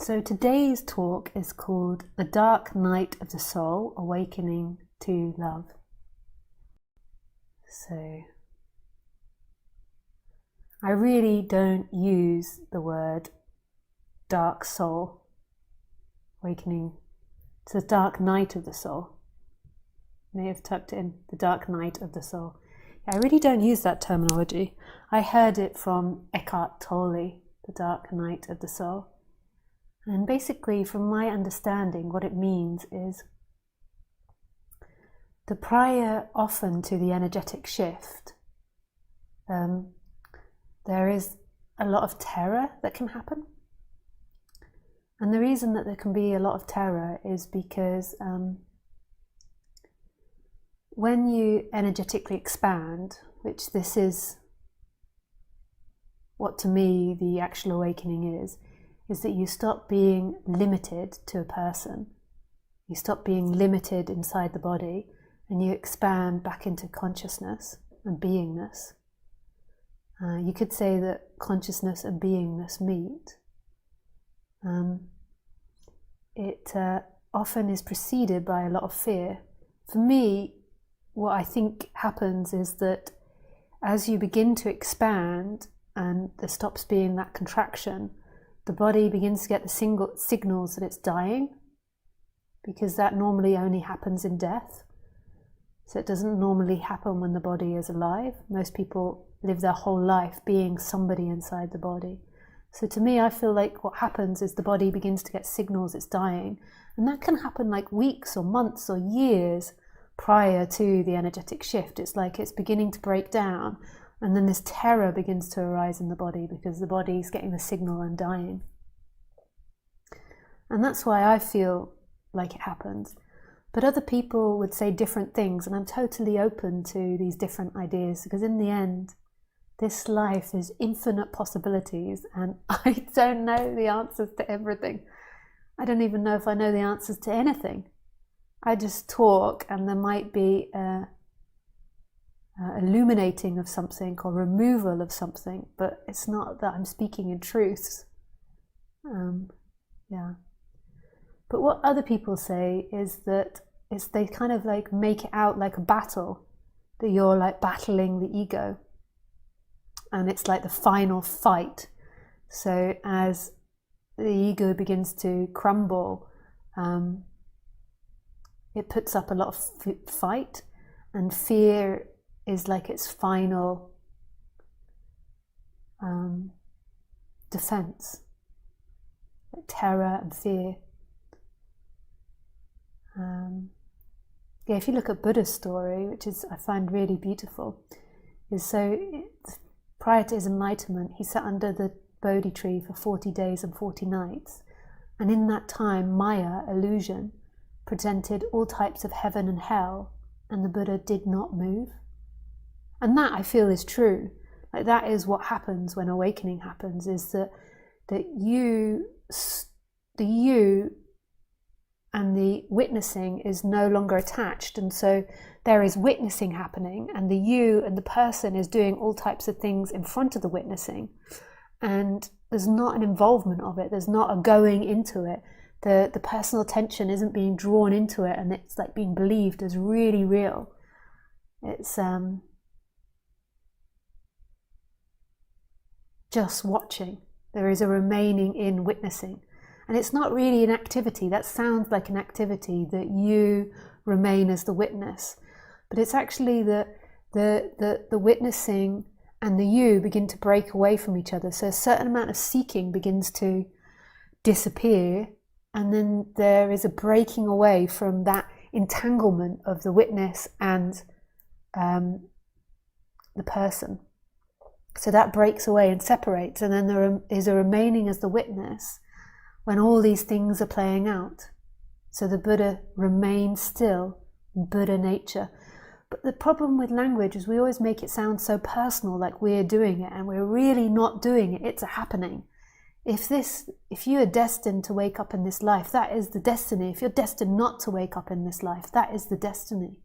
So today's talk is called The Dark Night of the Soul, Awakening to Love. So I really don't use the word dark soul, awakening to the dark night of the soul. May have tucked in the dark night of the soul. I really don't use that terminology. I heard it from Eckhart Tolle, the dark night of the soul. And basically, from my understanding, what it means is the prior often to the energetic shift, there is a lot of terror that can happen. And the reason that there can be a lot of terror is because when you energetically expand, which this is what to me the actual awakening is that you stop being limited to a person. You stop being limited inside the body and you expand back into consciousness and beingness. You could say that consciousness and beingness meet. It often is preceded by a lot of fear. For me, what I think happens is that as you begin to expand and there stops being that contraction, the body begins to get the signals that it's dying, because that normally only happens in death. So it doesn't normally happen when the body is alive. Most people live their whole life being somebody inside the body. So to me, I feel like what happens is the body begins to get signals it's dying. And that can happen like weeks or months or years prior to the energetic shift. It's like it's beginning to break down. And then this terror begins to arise in the body because the body is getting the signal and dying. And that's why I feel like it happens. But other people would say different things, and I'm totally open to these different ideas, because in the end, this life is infinite possibilities, and I don't know the answers to everything. I don't even know if I know the answers to anything. I just talk, and there might be illuminating of something or removal of something, but it's not that I'm speaking in truths. But what other people say is that they kind of like make it out like a battle, that you're like battling the ego, and it's like the final fight. So as the ego begins to crumble, it puts up a lot of fight, and fear is like its final defense, like terror and fear. If you look at Buddha's story, which is I find really beautiful, is so prior to his enlightenment, he sat under the Bodhi tree for 40 days and 40 nights, and in that time, Maya, illusion, presented all types of heaven and hell, and the Buddha did not move. And that I feel is true. Like that is what happens when awakening happens, is that the you and the witnessing is no longer attached. And so there is witnessing happening, and the you and the person is doing all types of things in front of the witnessing. And there's not an involvement of it. There's not a going into it. The personal attention isn't being drawn into it, and it's like being believed as really real. It's just watching. There is a remaining in witnessing. And it's not really an activity. That sounds like an activity, that you remain as the witness. But it's actually the witnessing and the you begin to break away from each other. So a certain amount of seeking begins to disappear, and then there is a breaking away from that entanglement of the witness and the person. So that breaks away and separates, and then there is a remaining as the witness when all these things are playing out. So the Buddha remains still, Buddha nature. But the problem with language is we always make it sound so personal, like we're doing it, and we're really not doing it. It's a happening. If you are destined to wake up in this life, that is the destiny. If you're destined not to wake up in this life, that is the destiny.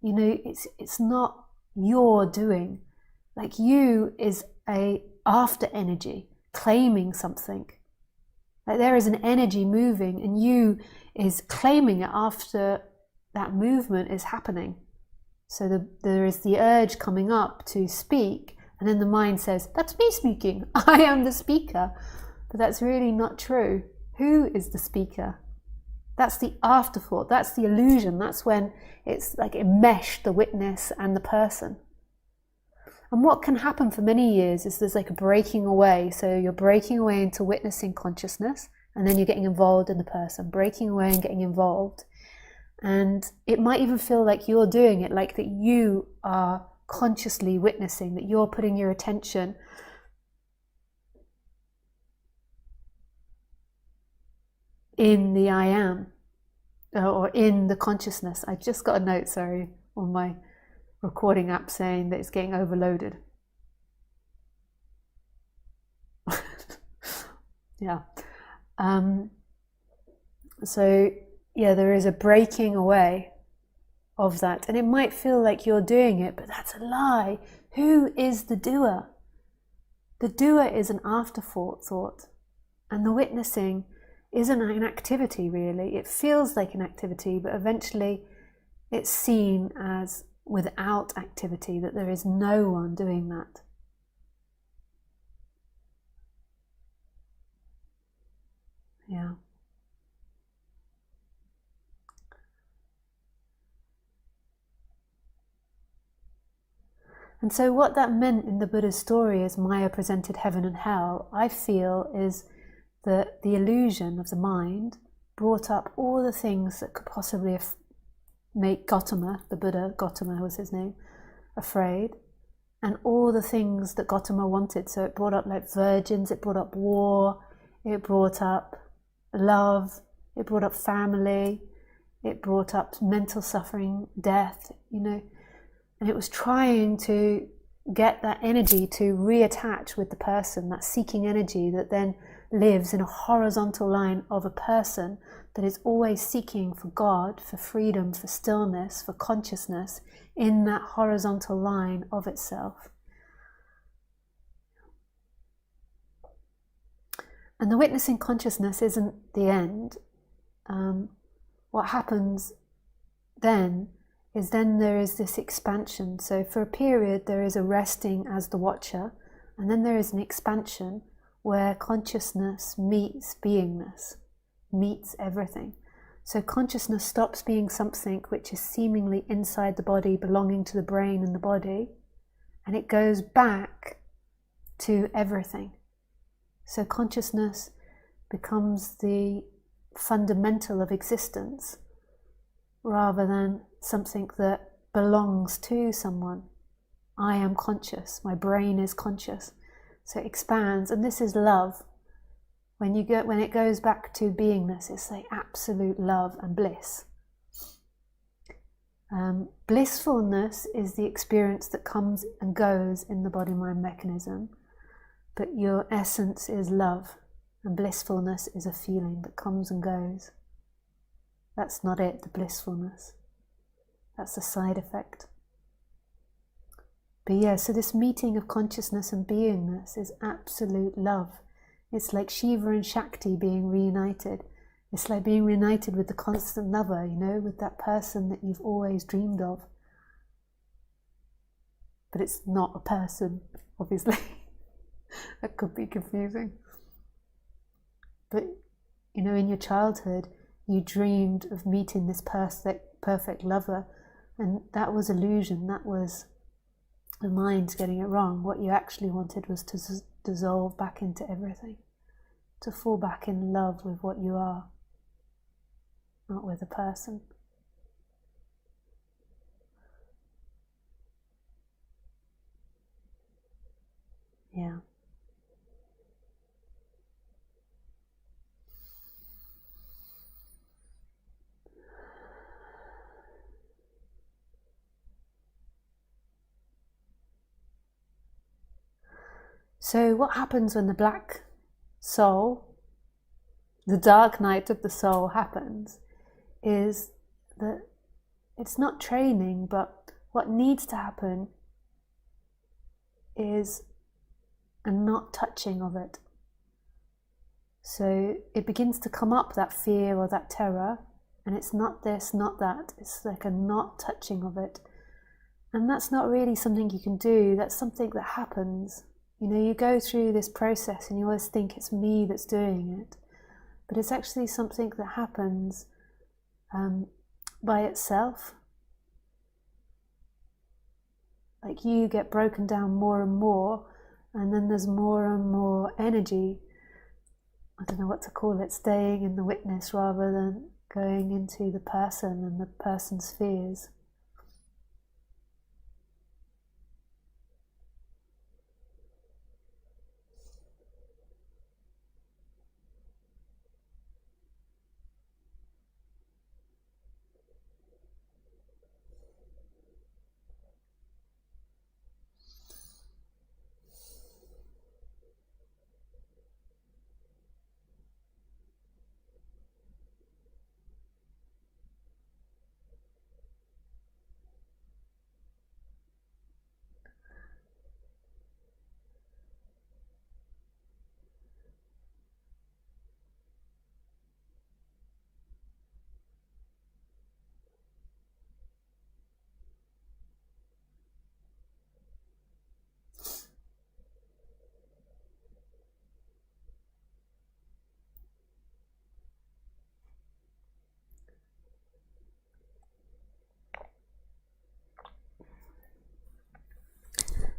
You know, it's not your doing. Like you is a after energy claiming something. Like there is an energy moving, and you is claiming it after that movement is happening. So there is the urge coming up to speak, and then the mind says, that's me speaking, I am the speaker. But that's really not true. Who is the speaker? That's the afterthought, that's the illusion, that's when it's like enmeshed the witness and the person. And what can happen for many years is there's like a breaking away. So you're breaking away into witnessing consciousness, and then you're getting involved in the person, breaking away and getting involved. And it might even feel like you're doing it, like that you are consciously witnessing, that you're putting your attention in the I am, or in the consciousness. I just got a note, sorry, on my recording app saying that it's getting overloaded. Yeah. So yeah, there is a breaking away of that, and it might feel like you're doing it, but that's a lie. Who is the doer? The doer is an afterthought, and the witnessing isn't an activity really. It feels like an activity, but eventually it's seen as without activity, that there is no one doing that. Yeah. And so what that meant in the Buddha's story as Maya presented heaven and hell, I feel, is that the illusion of the mind brought up all the things that could possibly make Gautama, the Buddha, Gautama was his name, afraid, and all the things that Gautama wanted. So it brought up like virgins, it brought up war, it brought up love, it brought up family, it brought up mental suffering, death, and it was trying to get that energy to reattach with the person, that seeking energy that then lives in a horizontal line of a person that is always seeking for God, for freedom, for stillness, for consciousness in that horizontal line of itself. And the witnessing consciousness isn't the end. What happens then is there is this expansion. So for a period there is a resting as the watcher, and then there is an expansion where consciousness meets beingness, meets everything. So consciousness stops being something which is seemingly inside the body, belonging to the brain and the body, and it goes back to everything. So consciousness becomes the fundamental of existence rather than something that belongs to someone. I am conscious, my brain is conscious. So it expands, and this is love. When it goes back to beingness, it's like absolute love and bliss. Blissfulness is the experience that comes and goes in the body-mind mechanism, but your essence is love, and blissfulness is a feeling that comes and goes. That's not it, the blissfulness. That's a side effect. But yeah, so this meeting of consciousness and beingness is absolute love. It's like Shiva and Shakti being reunited. It's like being reunited with the constant lover, with that person that you've always dreamed of. But it's not a person, obviously. That could be confusing. But, in your childhood, you dreamed of meeting this perfect lover, and that was illusion. That was the mind's getting it wrong. What you actually wanted was to dissolve back into everything, to fall back in love with what you are, not with a person. Yeah. So what happens when the black soul, the dark night of the soul happens, is that it's not training, but what needs to happen is a not touching of it. So it begins to come up, that fear or that terror, and it's not this, not that. It's like a not touching of it. And that's not really something you can do. That's something that happens. You know, you go through this process and you always think it's me that's doing it. But it's actually something that happens by itself. Like you get broken down more and more, and then there's more and more energy, I don't know what to call it, staying in the witness rather than going into the person and the person's fears.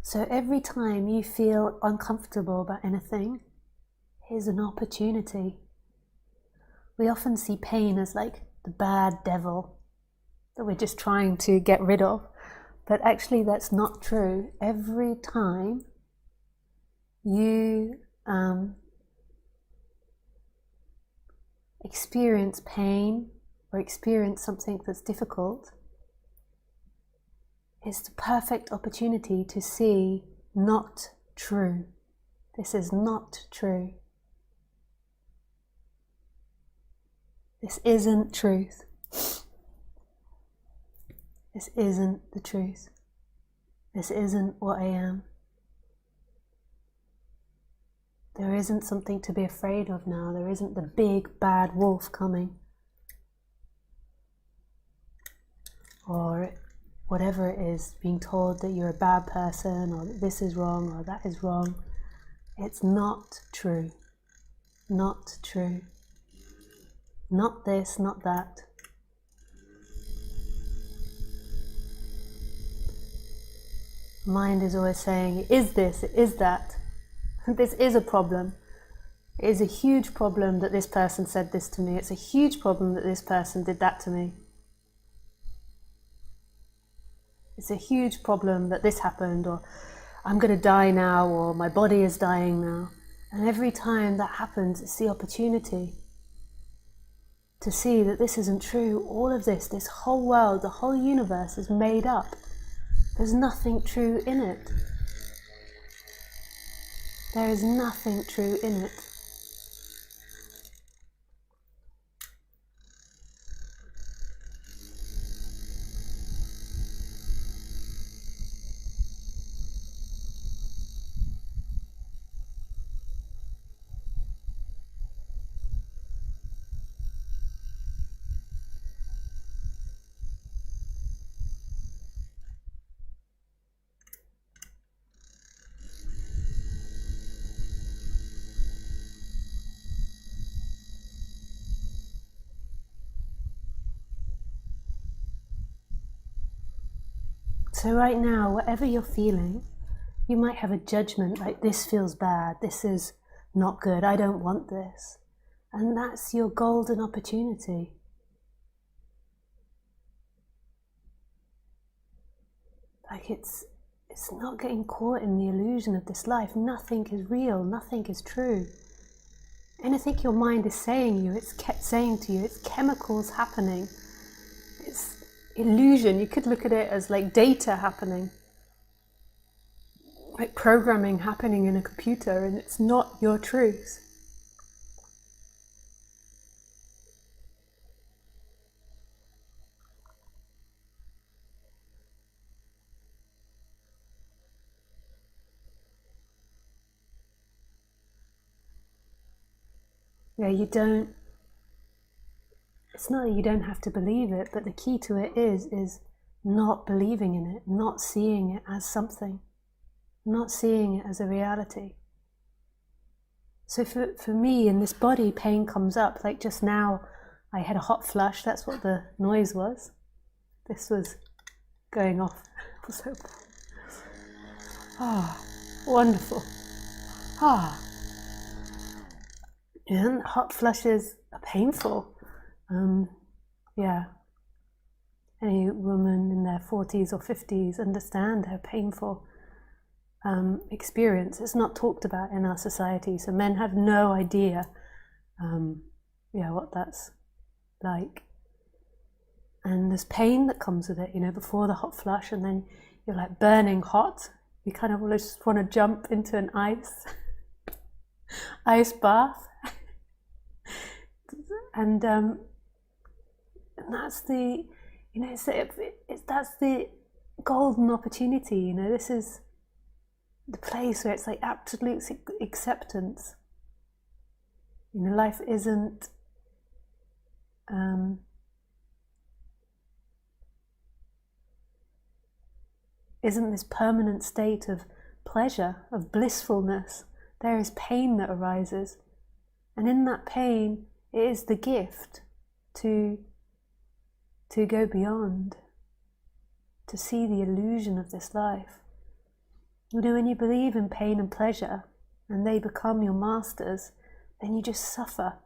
So every time you feel uncomfortable about anything, here's an opportunity. We often see pain as like the bad devil that we're just trying to get rid of, but actually that's not true. Every time you experience pain or experience something that's difficult, it's the perfect opportunity to see not true. This is not true. This isn't truth. This isn't the truth. This isn't what I am. There isn't something to be afraid of now. There isn't the big bad wolf coming. Or whatever it is, being told that you're a bad person, or that this is wrong, or that is wrong. It's not true. Not true. Not this, not that. Mind is always saying, it is this, it is that. This is a problem. It is a huge problem that this person said this to me. It's a huge problem that this person did that to me. It's a huge problem that this happened, or I'm going to die now, or my body is dying now. And every time that happens, it's the opportunity to see that this isn't true. All of this whole world, the whole universe is made up. There's nothing true in it. There is nothing true in it. So right now, whatever you're feeling, you might have a judgment like, this feels bad, this is not good, I don't want this. And that's your golden opportunity. Like it's not getting caught in the illusion of this life. Nothing is real, nothing is true. Anything your mind is saying you, it's saying to you, it's chemicals happening. It's illusion. You could look at it as like data happening, like programming happening in a computer, and it's not your truth. you don't, it's not that you don't have to believe it, but the key to it is not believing in it, not seeing it as something, not seeing it as a reality. So for me, in this body, pain comes up. Like just now, I had a hot flush. That's what the noise was. This was going off. So, wonderful. And hot flushes are painful. Any woman in their 40s or 50s understand how painful experience. It's not talked about in our society, so men have no idea what that's like. And there's pain that comes with it, before the hot flush, and then you're like burning hot. You kind of just want to jump into an ice bath. And that's the, that's the golden opportunity. This is the place where it's like absolute acceptance. Life isn't this permanent state of pleasure, of blissfulness. There is pain that arises, and in that pain it is the gift to go beyond, to see the illusion of this life. When you believe in pain and pleasure and they become your masters, then you just suffer.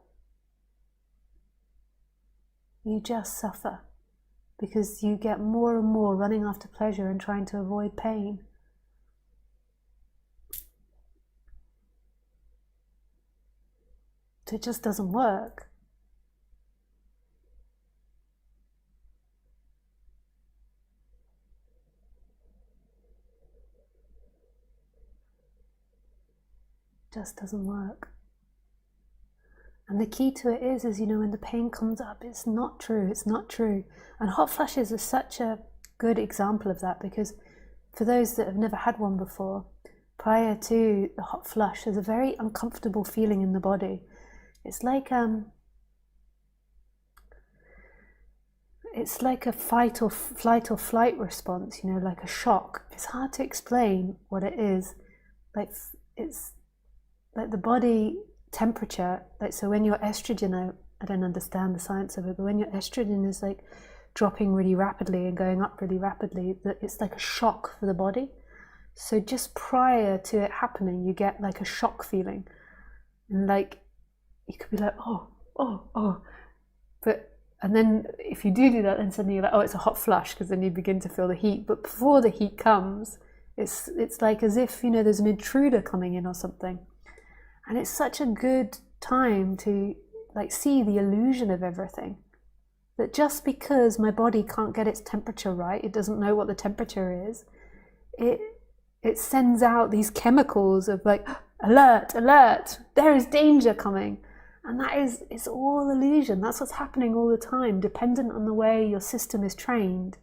You just suffer because you get more and more running after pleasure and trying to avoid pain. So it just doesn't work. Just doesn't work. And the key to it is when the pain comes up, it's not true. And hot flushes are such a good example of that, because for those that have never had one before, prior to the hot flush, there's a very uncomfortable feeling in the body. It's like a flight or flight response, like a shock. It's hard to explain what it is. It's like the body temperature, so when your estrogen, I don't understand the science of it, but when your estrogen is like dropping really rapidly and going up really rapidly, it's like a shock for the body. So just prior to it happening, you get like a shock feeling, and like you could be like, and then if you do that, then suddenly you're like, it's a hot flush, because then you begin to feel the heat. But before the heat comes, it's like as if there's an intruder coming in or something. And it's such a good time to see the illusion of everything. That just because my body can't get its temperature right, it doesn't know what the temperature is, it sends out these chemicals of alert, there is danger coming. And it's all illusion. That's what's happening all the time, dependent on the way your system is trained.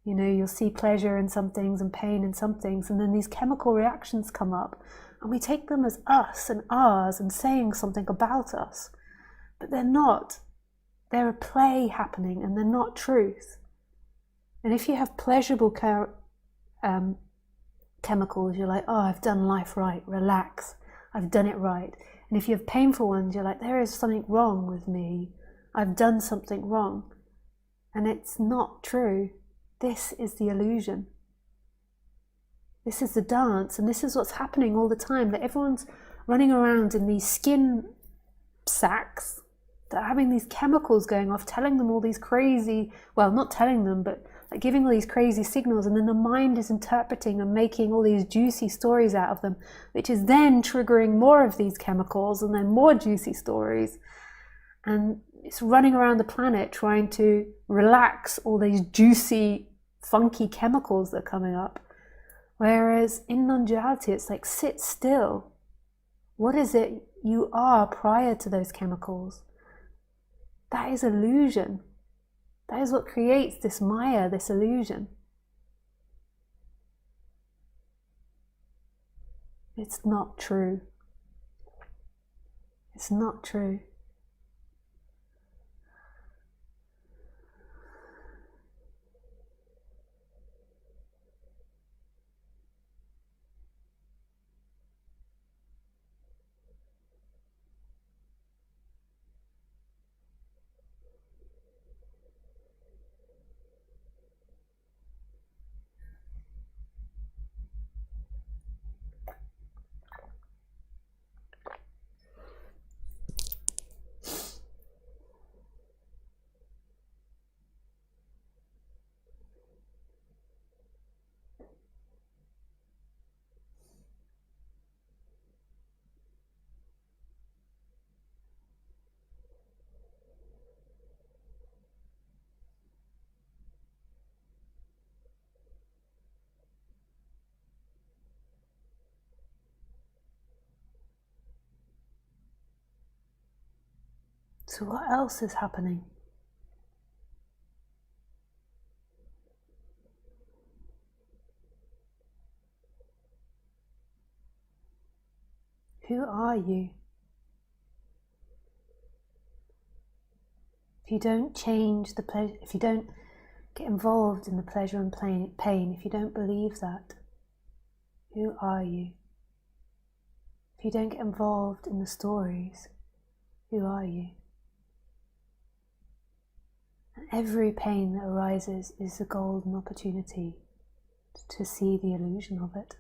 You'll see pleasure in some things and pain in some things, and then these chemical reactions come up. And we take them as us and ours and saying something about us. But they're not. They're a play happening, and they're not truth. And if you have pleasurable chemicals, you're like, I've done life right, relax, I've done it right. And if you have painful ones, you're like, there is something wrong with me, I've done something wrong. And it's not true. This is the illusion. This is the dance, and this is what's happening all the time, that everyone's running around in these skin sacks that are having these chemicals going off, telling them all these crazy, well, not telling them, but giving all these crazy signals, and then the mind is interpreting and making all these juicy stories out of them, which is then triggering more of these chemicals and then more juicy stories. And it's running around the planet trying to relax all these juicy, funky chemicals that are coming up. Whereas in non-duality, it's like, sit still. What is it you are prior to those chemicals? That is illusion. That is what creates this Maya, this illusion. It's not true. It's not true. So what else is happening? Who are you? If you don't change the pleasure, if you don't get involved in the pleasure and pain, if you don't believe that, who are you? If you don't get involved in the stories, who are you? And every pain that arises is a golden opportunity to see the illusion of it.